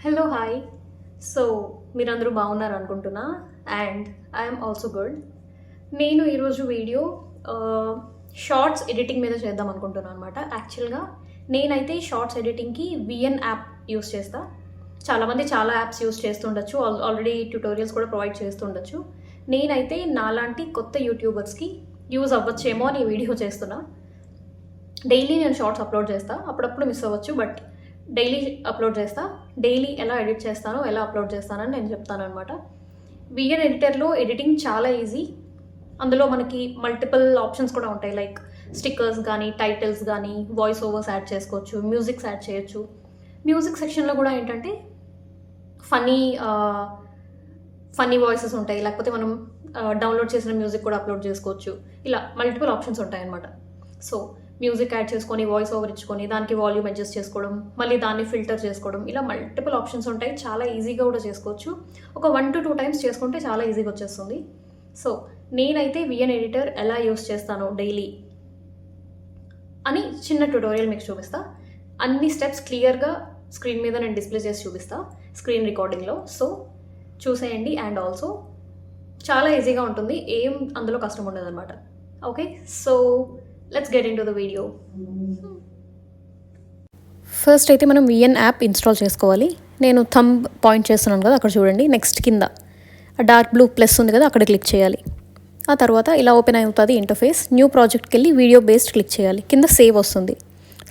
Hello hi. So మీరందరూ బాగున్నారు అనుకుంటున్నా అండ్ ఐఎమ్ ఆల్సో గుడ్. నేను ఈరోజు వీడియో షార్ట్స్ ఎడిటింగ్ మీద చేద్దాం అనుకుంటున్నాను అనమాట. యాక్చువల్గా నేనైతే షార్ట్స్ ఎడిటింగ్కి విఎన్ యాప్ యూస్ చేస్తా. చాలామంది చాలా యాప్స్ యూస్ చేస్తుండొచ్చు, ఆల్రెడీ ట్యూటోరియల్స్ కూడా ప్రొవైడ్ చేస్తుండొచ్చు. నేనైతే నాలాంటి కొత్త యూట్యూబర్స్కి యూజ్ అవ్వచ్చేమో అని వీడియో చేస్తున్నా. డైలీ నేను షార్ట్స్ అప్లోడ్ చేస్తా, అప్పుడప్పుడు మిస్ అవ్వచ్చు, బట్ డైలీ అప్లోడ్ చేస్తా. డైలీ ఎలా ఎడిట్ చేస్తానో, ఎలా అప్లోడ్ చేస్తానని నేను చెప్తాను అనమాట. విఎన్ ఎడిటర్లో ఎడిటింగ్ చాలా ఈజీ. అందులో మనకి మల్టిపుల్ ఆప్షన్స్ కూడా ఉంటాయి, లైక్ స్టిక్కర్స్ కానీ, టైటిల్స్ కానీ, వాయిస్ ఓవర్స్ యాడ్ చేసుకోవచ్చు, మ్యూజిక్స్ యాడ్ చేయొచ్చు. మ్యూజిక్ సెక్షన్లో కూడా ఏంటంటే ఫనీ ఫన్నీ వాయిసెస్ ఉంటాయి, లేకపోతే మనం డౌన్లోడ్ చేసిన మ్యూజిక్ కూడా అప్లోడ్ చేసుకోవచ్చు. ఇలా మల్టిపుల్ ఆప్షన్స్ ఉంటాయి అన్నమాట. సో మ్యూజిక్ యాడ్ చేసుకొని, వాయిస్ ఓవర్ ఇచ్చుకొని, దానికి వాల్యూమ్ అడ్జస్ట్ చేసుకోవడం, మళ్ళీ దాన్ని ఫిల్టర్ చేసుకోవడం, ఇలా మల్టిపుల్ ఆప్షన్స్ ఉంటాయి. చాలా ఈజీగా కూడా చేసుకోవచ్చు. ఒక 1 to 2 times చేసుకుంటే చాలా ఈజీగా వచ్చేస్తుంది. సో నేనైతే విఎన్ ఎడిటర్ ఎలా యూస్ చేస్తానో డైలీ అని చిన్న ట్యుటోరియల్ మీకు చూపిస్తా. అన్ని స్టెప్స్ క్లియర్గా స్క్రీన్ మీద నేను డిస్ప్లే చేసి చూపిస్తా స్క్రీన్ రికార్డింగ్లో. సో చూసేయండి. అండ్ ఆల్సో చాలా ఈజీగా ఉంటుంది, ఏం అందులో కష్టం ఉండదు అనమాట. Okay, so let's get in to the video. First అయితే మనం విఎన్ యాప్ ఇన్స్టాల్ చేసుకోవాలి. నేను థంబ్ పాయింట్ చేస్తున్నాను కదా, అక్కడ చూడండి. నెక్స్ట్ కింద డార్క్ బ్లూ ప్లస్ ఉంది కదా, అక్కడ క్లిక్ చేయాలి. ఆ తర్వాత ఇలా ఓపెన్ అవుతుంది ఇంటర్ఫేస్. న్యూ ప్రాజెక్ట్కి వెళ్ళి వీడియో బేస్డ్ క్లిక్ చేయాలి. కింద సేవ్ వస్తుంది.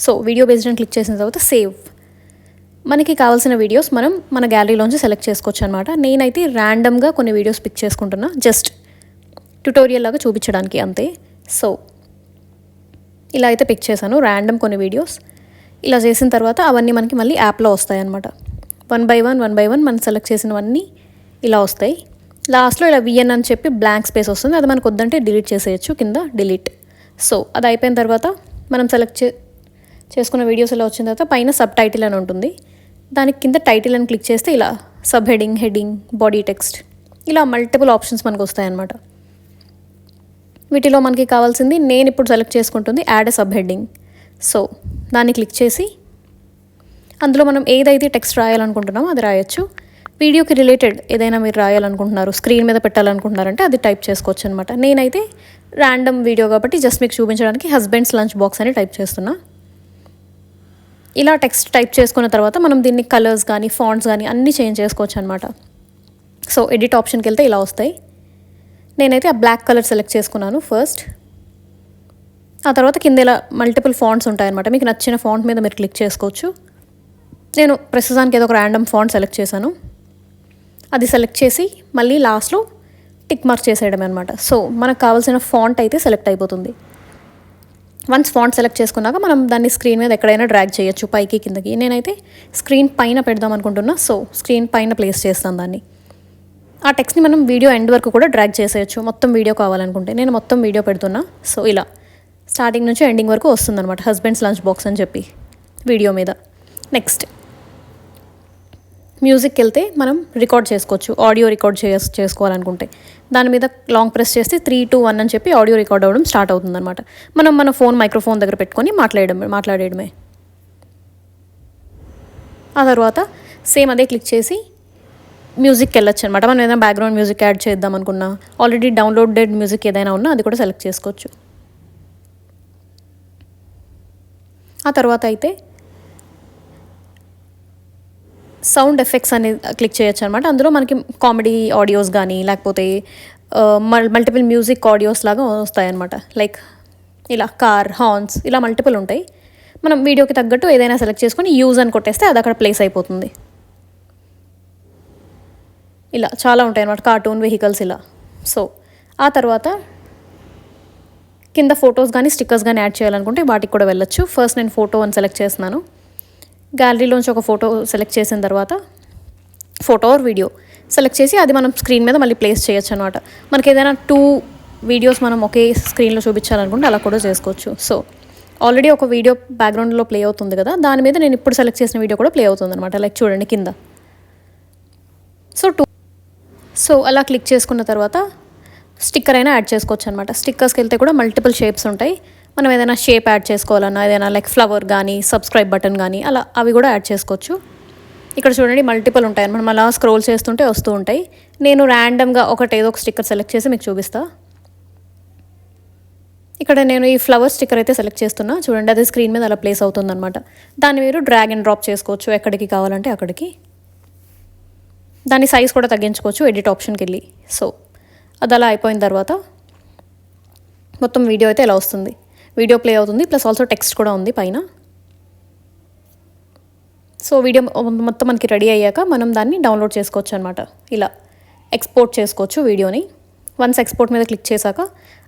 సో వీడియో బేస్డ్ అని క్లిక్ చేసిన తర్వాత సేవ్. మనకి కావాల్సిన వీడియోస్ మనం మన గ్యాలరీలోంచి సెలెక్ట్ చేసుకోవచ్చు అనమాట. నేనైతే ర్యాండమ్గా కొన్ని వీడియోస్ పిక్ చేసుకుంటున్నా, జస్ట్ ట్యుటోరియల్ లాగా చూపించడానికి అంతే. సో ఇలా అయితే పిక్ చేశాను ర్యాండమ్ కొన్ని వీడియోస్. ఇలా చేసిన తర్వాత అవన్నీ మనకి మళ్ళీ యాప్లో వస్తాయి అన్నమాట. వన్ బై వన్ మనం సెలెక్ట్ చేసినవన్నీ ఇలా వస్తాయి. లాస్ట్లో ఇలా విఎన్ అని చెప్పి బ్లాంక్ స్పేస్ వస్తుంది. అది మనకు వద్దంటే డిలీట్ చేసేయచ్చు, కింద డిలీట్. సో అది అయిపోయిన తర్వాత మనం సెలెక్ట్ చేసుకున్న వీడియోస్ ఇలా వచ్చిన తర్వాత పైన సబ్ టైటిల్ అని ఉంటుంది. దానికి కింద టైటిల్ అని క్లిక్ చేస్తే ఇలా sub heading, heading, body text, ఇలా మల్టిపుల్ ఆప్షన్స్ మనకు వస్తాయన్నమాట. వీటిలో మనకి కావాల్సింది నేను ఇప్పుడు సెలెక్ట్ చేసుకుంటుంది యాడ్ సబ్ హెడ్డింగ్. సో దాన్ని క్లిక్ చేసి అందులో మనం ఏదైతే టెక్స్ట్ రాయాలనుకుంటున్నామో అది రాయొచ్చు. వీడియోకి రిలేటెడ్ ఏదైనా మీరు రాయాలనుకుంటున్నారు, స్క్రీన్ మీద పెట్టాలనుకుంటున్నారంటే అది టైప్ చేసుకోవచ్చు అనమాట. నేనైతే ర్యాండమ్ వీడియో కాబట్టి జస్ట్ మీకు చూపించడానికి హస్బెండ్స్ లంచ్ బాక్స్ అని టైప్ చేస్తున్నా. ఇలా టెక్స్ట్ టైప్ చేసుకున్న తర్వాత మనం దీన్ని కలర్స్ కానీ, ఫాంట్స్ కానీ అన్నీ చేంజ్ చేసుకోవచ్చు అనమాట. సో ఎడిట్ ఆప్షన్కి వెళ్తే ఇలా వస్తాయి. నేనైతే ఆ బ్లాక్ కలర్ సెలెక్ట్ చేసుకున్నాను ఫస్ట్. ఆ తర్వాత కింద ఇలా మల్టిపుల్ ఫాంట్స్ ఉంటాయన్నమాట. మీకు నచ్చిన ఫాంట్ మీద మీరు క్లిక్ చేసుకోవచ్చు. నేను ప్రస్తుతానికి ఏదో ఒక ర్యాండమ్ ఫాంట్ సెలెక్ట్ చేశాను. అది సెలెక్ట్ చేసి మళ్ళీ లాస్ట్లో టిక్ మార్క్ చేసేయడం అనమాట. సో మనకు కావాల్సిన ఫాంట్ అయితే సెలెక్ట్ అయిపోతుంది. వన్స్ ఫాంట్ సెలెక్ట్ చేసుకున్నాక మనం దాన్ని స్క్రీన్ మీద ఎక్కడైనా డ్రాగ్ చేయొచ్చు, పైకి కిందకి. నేనైతే స్క్రీన్ పైన పెడదాం అనుకుంటున్నా. సో స్క్రీన్ పైన ప్లేస్ చేస్తాను దాన్ని. ఆ టెక్స్ట్ని మనం వీడియో ఎండ్ వరకు కూడా డ్రాగ్ చేసేయచ్చు, మొత్తం వీడియో కావాలనుకుంటే. నేను మొత్తం వీడియో పెడుతున్నా. సో ఇలా స్టార్టింగ్ నుంచి ఎండింగ్ వరకు వస్తుందన్నమాట హస్బెండ్స్ లంచ్ బాక్స్ అని చెప్పి వీడియో మీద. నెక్స్ట్ మ్యూజిక్కి వెళ్తే మనం రికార్డ్ చేసుకోవచ్చు, ఆడియో రికార్డ్ చేసుకోవాలనుకుంటే. దాని మీద లాంగ్ ప్రెస్ చేస్తే 3, 2, 1 అని చెప్పి ఆడియో రికార్డ్ అవ్వడం స్టార్ట్ అవుతుందన్నమాట. మనం మన మైక్రోఫోన్ దగ్గర పెట్టుకొని మాట్లాడేయడమే. ఆ తర్వాత సేమ్ అదే క్లిక్ చేసి మ్యూజిక్కి వెళ్ళొచ్చు అనమాట. మనం ఏదైనా బ్యాక్గ్రౌండ్ మ్యూజిక్ యాడ్ చేద్దాం అనుకున్నా, ఆల్రెడీ డౌన్లోడెడ్ మ్యూజిక్ ఏదైనా ఉన్నా అది కూడా సెలెక్ట్ చేసుకోవచ్చు. ఆ తర్వాత అయితే సౌండ్ ఎఫెక్ట్స్ అనేది క్లిక్ చేయొచ్చు అనమాట. అందులో మనకి కామెడీ ఆడియోస్ కానీ, లేకపోతే మల్టిపుల్ మ్యూజిక్ ఆడియోస్ లాగా వస్తాయన్నమాట. లైక్ ఇలా కార్ హార్న్స్, ఇలా మల్టిపుల్ ఉంటాయి. మనం వీడియోకి తగ్గట్టు ఏదైనా సెలెక్ట్ చేసుకొని యూజ్ అని కొట్టేస్తే అది అక్కడ ప్లేస్ అయిపోతుంది. ఇలా చాలా ఉంటాయి అన్నమాట, కార్టూన్ వెహికల్స్ ఇలా. సో ఆ తర్వాత కింద ఫొటోస్ కానీ, స్టిక్కర్స్ కానీ యాడ్ చేయాలనుకుంటే వాటికి కూడా వెళ్ళొచ్చు. ఫస్ట్ నేను ఫోటో అని సెలెక్ట్ చేస్తున్నాను. గ్యాలరీలోంచి ఒక ఫోటో సెలెక్ట్ చేసిన తర్వాత ఫోటో ఆర్ వీడియో సెలెక్ట్ చేసి అది మనం స్క్రీన్ మీద మళ్ళీ ప్లేస్ చేయొచ్చు అనమాట. మనకి ఏదైనా 2 వీడియోస్ మనం ఒకే స్క్రీన్లో చూపించాలనుకుంటే అలా కూడా చేసుకోవచ్చు. సో ఆల్రెడీ ఒక వీడియో బ్యాక్గ్రౌండ్లో ప్లే అవుతుంది కదా, దాని మీద నేను ఇప్పుడు సెలెక్ట్ చేసిన వీడియో కూడా ప్లే అవుతుంది అనమాట. లైక్ చూడండి కింద. సో అలా క్లిక్ చేసుకున్న తర్వాత స్టిక్కర్ అయినా యాడ్ చేసుకోవచ్చు అనమాట. స్టిక్కర్స్కి వెళ్తే కూడా మల్టిపుల్ షేప్స్ ఉంటాయి. మనం ఏదైనా షేప్ యాడ్ చేసుకోవాలన్నా, ఏదైనా లైక్ ఫ్లవర్ కానీ, సబ్స్క్రైబ్ బటన్ కానీ, అలా అవి కూడా యాడ్ చేసుకోవచ్చు. ఇక్కడ చూడండి మల్టిపుల్ ఉంటాయి మనం అలా స్క్రోల్ చేస్తుంటే వస్తూ ఉంటాయి. నేను ర్యాండమ్గా ఏదో ఒక స్టిక్కర్ సెలెక్ట్ చేసి మీకు చూపిస్తా. ఇక్కడ నేను ఈ ఫ్లవర్ స్టిక్కర్ అయితే సెలెక్ట్ చేస్తున్నా. చూడండి అది స్క్రీన్ మీద అలా ప్లేస్ అవుతుందన్నమాట. దాన్ని మీరు డ్రాగ్ అండ్ డ్రాప్ చేసుకోవచ్చు ఎక్కడికి కావాలంటే అక్కడికి. దాని సైజ్ కూడా తగ్గించుకోవచ్చు ఎడిట్ ఆప్షన్కి వెళ్ళి. సో అది అలా అయిపోయిన తర్వాత మొత్తం వీడియో అయితే ఇలా వస్తుంది. వీడియో ప్లే అవుతుంది, ప్లస్ ఆల్సో టెక్స్ట్ కూడా ఉంది పైన. సో వీడియో మొత్తం మనకి రెడీ అయ్యాక మనం దాన్ని డౌన్లోడ్ చేసుకోవచ్చు అనమాట. ఇలా ఎక్స్పోర్ట్ చేసుకోవచ్చు వీడియోని. వన్స్ ఎక్స్పోర్ట్ మీద క్లిక్ చేశాక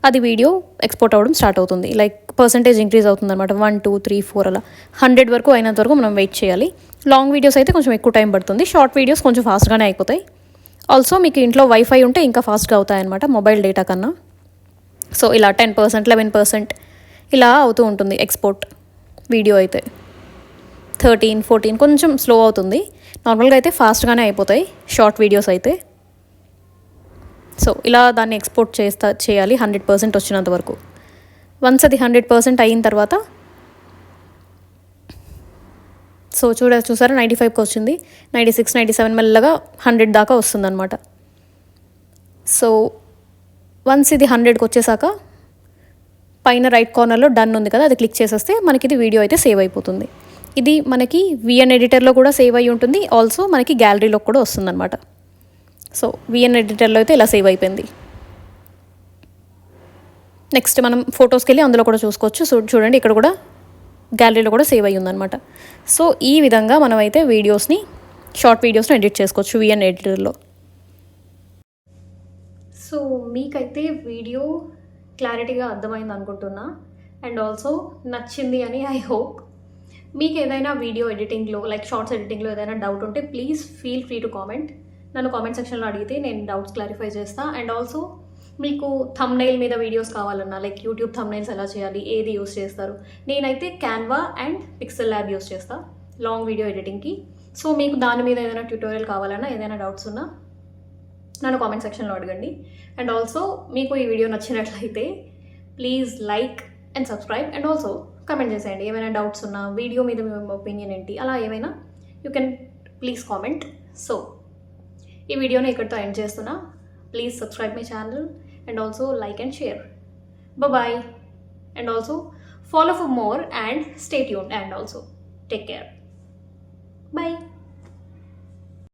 అది వీడియో ఎక్స్పోర్ట్ అవ్వడం స్టార్ట్ అవుతుంది. లైక్ పర్సంటేజ్ ఇంక్రీజ్ అవుతుంది అనమాట. 1 2 3 4 అలా 100 వరకు అయినంత వరకు మనం వెయిట్ చేయాలి. లాంగ్ వీడియోస్ అయితే కొంచెం ఎక్కువ టైం పడుతుంది. షార్ట్ వీడియోస్ కొంచెం ఫాస్ట్గానే అయిపోతాయి. ఆల్సో మీకు ఇంట్లో వైఫై ఉంటే ఇంకా ఫాస్ట్గా అవుతాయి అనమాట మొబైల్ డేటా కన్నా. సో ఇలా 10% 11% ఇలా అవుతూ ఉంటుంది ఎక్స్పోర్ట్ వీడియో అయితే. 13 14 కొంచెం స్లో అవుతుంది. నార్మల్గా అయితే ఫాస్ట్గానే అయిపోతాయి షార్ట్ వీడియోస్ అయితే. సో ఇలా దాన్ని ఎక్స్పోర్ట్ చేయాలి 100% వచ్చినంత వరకు. వన్స్ అది 100% అయిన తర్వాత సో చూసారా 95కి వచ్చింది, 96 97 మెల్లగా 100 దాకా వస్తుందన్నమాట. సో వన్స్ ఇది 100కి వచ్చేసాక పైన రైట్ కార్నర్లో డన్ ఉంది కదా, అది క్లిక్ చేసేస్తే మనకి ఇది వీడియో అయితే సేవ్ అయిపోతుంది. ఇది మనకి విఎన్ ఎడిటర్లో కూడా సేవ్ అయ్యి ఉంటుంది. ఆల్సో మనకి గ్యాలరీలో కూడా వస్తుందన్నమాట. సో విఎన్ ఎడిటర్లో అయితే ఇలా సేవ్ అయిపోయింది. నెక్స్ట్ మనం ఫొటోస్కి వెళ్ళి అందులో కూడా చూసుకోవచ్చు. చూడండి ఇక్కడ కూడా గ్యాలరీలో కూడా సేవ్ అయ్యి ఉందన్నమాట. సో ఈ విధంగా మనం అయితే షార్ట్ వీడియోస్ని ఎడిట్ చేసుకోవచ్చు విఎన్ ఎడిటర్లో. సో మీకైతే వీడియో క్లారిటీగా అర్థమైంది అనుకుంటున్నా, అండ్ ఆల్సో నచ్చింది అని ఐ హోప్. మీకు ఏదైనా వీడియో ఎడిటింగ్లో లైక్ షార్ట్స్ ఎడిటింగ్లో ఏదైనా డౌట్ ఉంటే please feel free to comment. నన్ను కామెంట్ సెక్షన్లో అడిగితే నేను డౌట్స్ క్లారిఫై చేస్తాను. అండ్ ఆల్సో మీకు థంబ్నెయిల్ మీద వీడియోస్ కావాలన్నా లైక్ యూట్యూబ్ థంబ్నెయిల్స్ ఎలా చేయాలి, ఏది యూస్ చేస్తారు, నేనైతే Canva and pixel lab use చేస్తాను లాంగ్ వీడియో ఎడిటింగ్కి. సో మీకు దాని మీద ఏదైనా ట్యూటోరియల్ కావాలన్నా ఏదైనా డౌట్స్ ఉన్నా నన్ను కామెంట్ సెక్షన్లో అడగండి. అండ్ ఆల్సో మీకు ఈ వీడియో నచ్చినట్లయితే please like and subscribe, and also comment చేసేయండి ఏమైనా డౌట్స్ ఉన్నా, వీడియో మీద మీ ఒపీనియన్ ఏంటి, అలా ఏమైనా you can please comment. So ఈ వీడియోని ఇక్కడితో ఎండ్ చేస్తున్నా. Please subscribe my channel and also like and share. Bye. And also follow for more and stay tuned, and also take care. Bye.